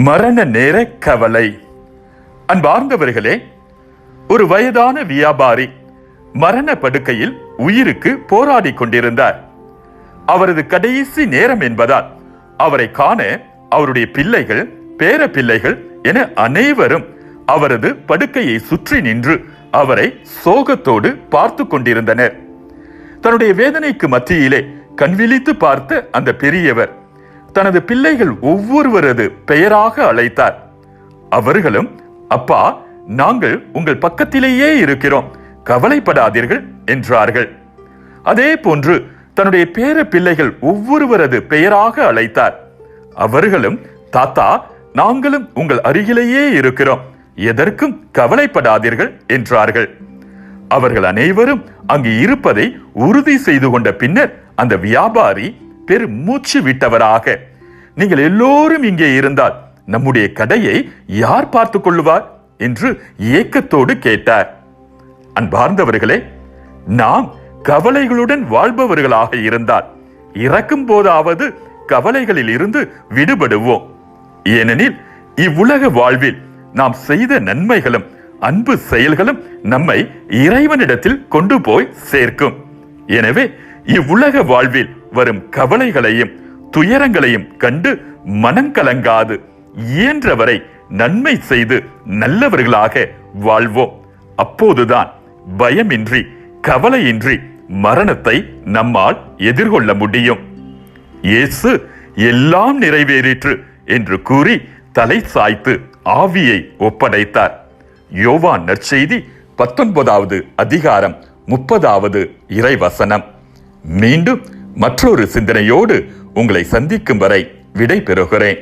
மரண நேர கவலை. அன்பார்ந்தவர்களே, ஒரு வயதான வியாபாரி மரண படுக்கையில் உயிருக்கு போராடி கொண்டிருந்தார். அவரது கடைசி நேரம் என்பதால் அவரை காண அவருடைய பிள்ளைகள், பேர பிள்ளைகள் என அனைவரும் அவரது படுக்கையை சுற்றி நின்று அவரை சோகத்தோடு பார்த்து கொண்டிருந்தனர். தன்னுடைய வேதனைக்கு மத்தியிலே கண்விழித்து பார்த்த அந்த பெரியவர் தனது பிள்ளைகள் ஒவ்வொருவரது பெயராக அழைத்தார். அவர்களும், அப்பா, நாங்கள் உங்கள் பக்கத்திலேயே இருக்கிறோம், கவலைப்படாதீர்கள் என்றார்கள். அதே போன்று தன்னுடைய பேர பிள்ளைகள் ஒவ்வொருவரது பெயராக அழைத்தார். அவர்களும், தாத்தா, நாங்களும் உங்கள் அருகிலேயே இருக்கிறோம், எதற்கும் கவலைப்படாதீர்கள் என்றார்கள். அவர்கள் அனைவரும் அங்கு இருப்பதை உறுதி செய்து கொண்ட பின்னர் அந்த வியாபாரி பெரும் மூச்சு விட்டவராக, நீங்கள் எல்லோரும் இங்கே இருந்தால் நம்முடைய கடையை யார் பார்த்துக் கொள்ளுவார் என்று ஏக்கத்தோடு கேட்டார். அன்பார்ந்தவர்களே, நாம் கவலைகளுடன் வாழ்பவர்களாக இருந்தால் இறக்கும் போதாவது கவலைகளில் இருந்து விடுபடுவோம். ஏனெனில் இவ்வுலக வாழ்வில் நாம் செய்த நன்மைகளும் அன்பு செயல்களும் நம்மை இறைவனிடத்தில் கொண்டு போய் சேர்க்கும். எனவே இவ்வுலக வாழ்வில் வரும் கவலைகளையும் துயரங்களையும் கண்டு மனம் கலங்காது இயன்றவரை நன்மை செய்து நல்லவர்களாக வாழ்வோம். அப்போதுதான் பயமின்றி கவலையின்றி மரணத்தை நம்மால் எதிர்கொள்ள முடியும். இயேசு எல்லாம் நிறைவேறிற்று என்று கூறி தலை சாய்த்து ஆவியை ஒப்படைத்தார். யோவான் நற்செய்தி 19வது அதிகாரம் 30வது இறைவசனம். மீண்டும் மற்றொரு சிந்தனையோடு உங்களை சந்திக்கும் வரை விடை பெறுகிறேன்.